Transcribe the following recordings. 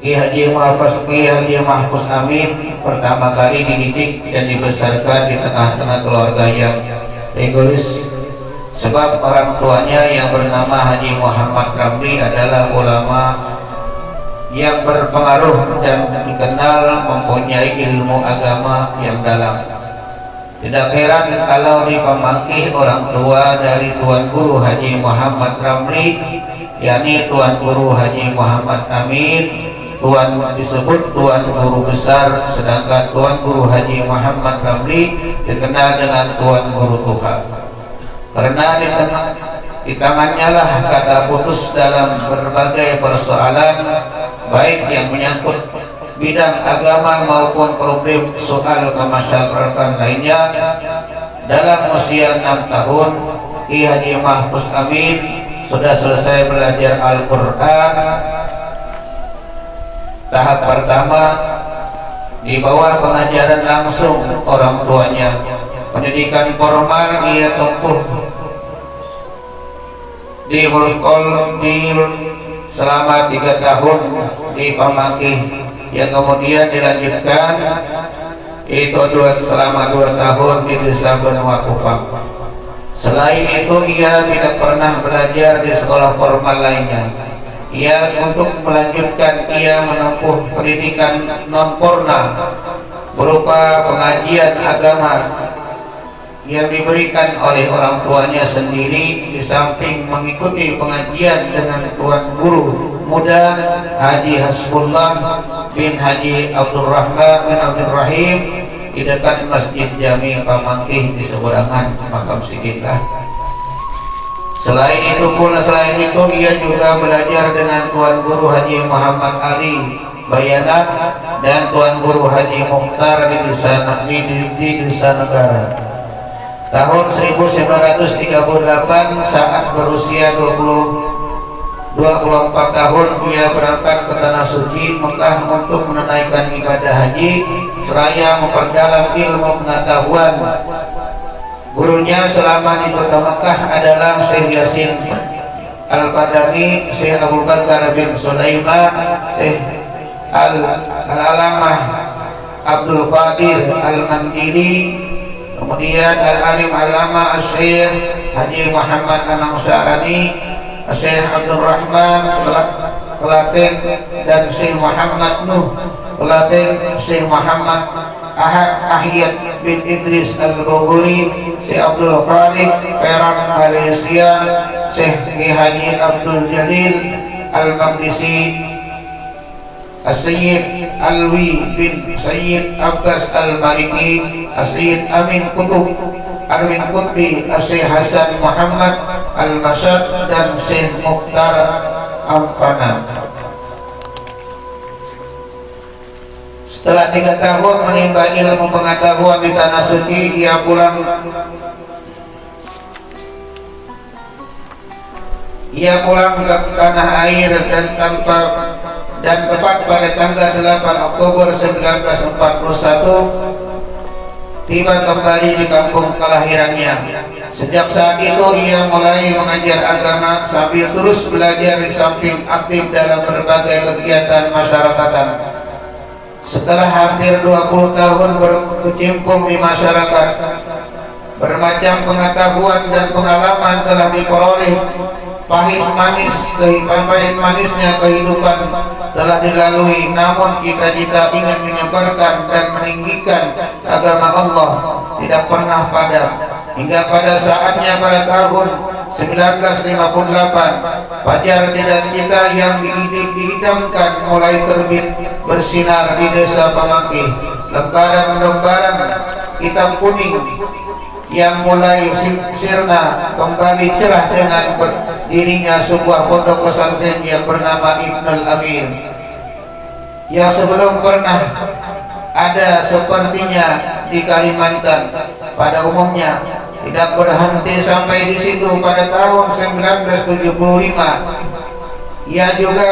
Ki Haji Mahfuz Amin pertama kali dididik dan dibesarkan di tengah-tengah keluarga yang egois, sebab orang tuanya yang bernama Haji Muhammad Ramli adalah ulama yang berpengaruh dan dikenal mempunyai ilmu agama yang dalam. Tidak heran kalau di Pamangkih orang tua dari Tuan Guru Haji Muhammad Ramli, yakni Tuan Guru Haji Muhammad Amin, disebut Tuan Guru Besar, sedangkan Tuan Guru Haji Muhammad Ramli dikenal dengan Tuan Guru Tuha. Karena di tangannya lah kata putus dalam berbagai persoalan, baik yang menyangkut bidang agama maupun problem soal kemasyarakatan lainnya. Dalam usia 6 tahun, Ki Haji Mahfuz Amin sudah selesai belajar Al-Quran. Tahap pertama di bawah pengajaran langsung orang tuanya. Pendidikan formal ia tempuh di selama 3 tahun di Pamangkih, yang kemudian dilanjutkan itu selama 2 tahun di Desa Benua Kupang. Selain itu ia tidak pernah belajar di sekolah formal lainnya. Untuk melanjutkan ia menempuh pendidikan non formal berupa pengajian agama yang diberikan oleh orang tuanya sendiri, di samping mengikuti pengajian dengan Tuan Guru muda Haji Hasbullah bin Haji Abdurrahman bin Abdul Rahim di dekat Masjid Jami Pamangkih di seberangan makam Sikitlah. Selain itu ia juga belajar dengan Tuan Guru Haji Muhammad Ali Bayanat dan Tuan Guru Haji Mukhtar di Desa Negara. Tahun 1938 saat berusia 24 tahun ia berangkat ke Tanah Suci Mekah untuk menunaikan ibadah haji seraya memperdalam ilmu pengetahuan. Gurunya selama di kota Mekah adalah Syekh Yasin Al-Padami, Syekh Abu Bakar bin Sulaiman, Syekh Al-Alamah Abdul Qadir Al-Mandili, kemudian Al-Alim Alama Syekh Haji Muhammad An-Nangsarani, Syekh Abdul Rahman Kelaten, dan Syekh Muhammad Nuh Kelaten, Syekh Muhammad Ahiyat bin Idris Al-Bogori, Syekh Abdul Khalik Perak Malaysia, Syekh Haji Abdul Jalil Al-Maqdisi, As-Sayyid Alwi bin Sayyid Abbas Al-Maliki, As-Sayyid Amin Qutbi, Syekh Hasan Muhammad Al-Masad, dan Syekh Mukhtar Ampanan. Setelah 3 tahun menimba ilmu pengetahuan di Tanah Suci, ia pulang ke tanah air dan tepat pada tanggal 8 Oktober 1941 tiba kembali di kampung kelahirannya. Sejak saat itu ia mulai mengajar agama sambil terus belajar di samping aktif dalam berbagai kegiatan masyarakatan. Setelah hampir 20 tahun berkecimpung di masyarakat, bermacam pengetahuan dan pengalaman telah diperoleh. Pahit manisnya kehidupan telah dilalui, namun cita-cita ingin menyebarkan dan meninggikan agama Allah tidak pernah padam. Hingga pada saatnya pada tahun 1958 fajar cita-cita yang diidamkan mulai terbit bersinar di Desa Pamangkih. Lembaran-lembaran hitam kuning yang mulai sirna kembali cerah dengan berdirinya sebuah pondok pesantren yang bernama Ibnul Amir, yang sebelum pernah ada sepertinya di Kalimantan. Pada umumnya tidak berhenti sampai di situ. Pada tahun 1975 ia juga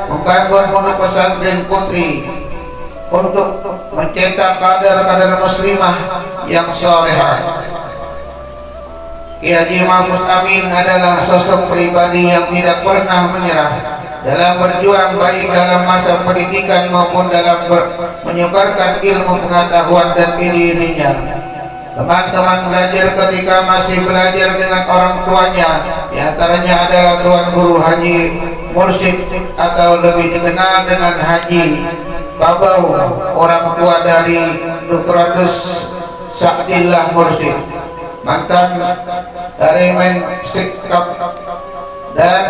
membangun pondok pesantren putri untuk mencetak kader-kader muslimah yang salehah. Ki Haji Mahfuz Amin adalah sosok pribadi yang tidak pernah menyerah dalam berjuang baik dalam masa pendidikan maupun dalam menyebarkan ilmu pengetahuan dan dirinya. Teman-teman belajar ketika masih belajar dengan orang tuanya, di antaranya adalah Tuan Guru Haji Mursyid atau lebih dikenal dengan Haji Babau, orang tua dari Dr. Sa'dillah Mursyid, mantan dari Mensikap, dan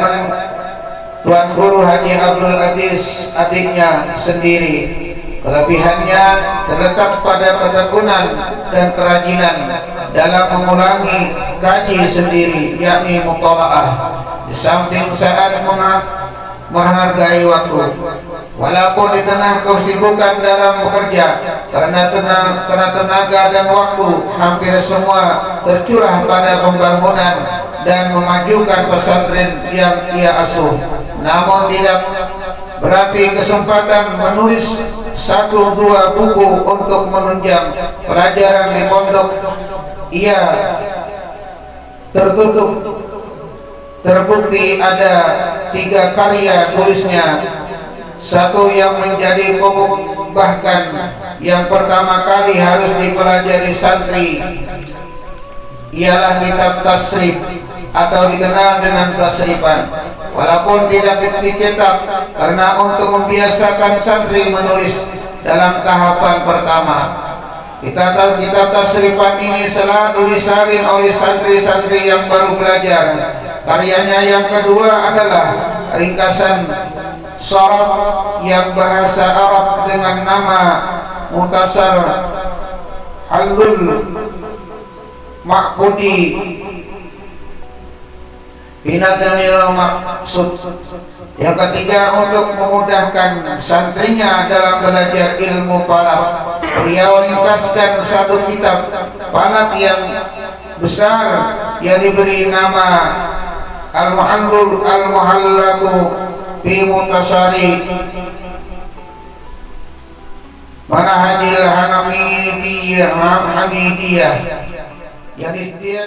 Tuan Guru Haji Abdul Aziz adiknya sendiri. Kelebihannya terletak pada ketekunan dan kerajinan dalam mengulangi kaji sendiri, yakni mutalaah, di samping saat menghargai waktu. Walaupun di tengah kesibukan dalam bekerja, karena tenaga dan waktu hampir semua tercurah pada pembangunan dan memajukan pesantren yang ia asuh, namun tidak berarti kesempatan menulis 1-2 buku untuk menunjang pelajaran di pondok ia tertutup. Terbukti ada 3 karya tulisnya, 1 yang menjadi pokok, bahkan yang pertama kali harus dipelajari santri ialah kitab tasrif atau dikenal dengan tasrifan. Walaupun tidak dicetak karena untuk membiasakan santri menulis dalam tahapan pertama. Kitab tasrifan ini selalu disalin oleh santri-santri yang baru belajar. Karyanya yang kedua adalah ringkasan Sharaf yang bahasa Arab dengan nama Mukhtasar Halul Maqbudi Binadamil Maksud. Yang ketiga, untuk memudahkan santrinya dalam belajar ilmu falak, beliau ringkaskan 1 kitab falak yang besar yang diberi nama Al-Muhallaqu fi Mukhtasari Manhajil Hamidiyah, yang dia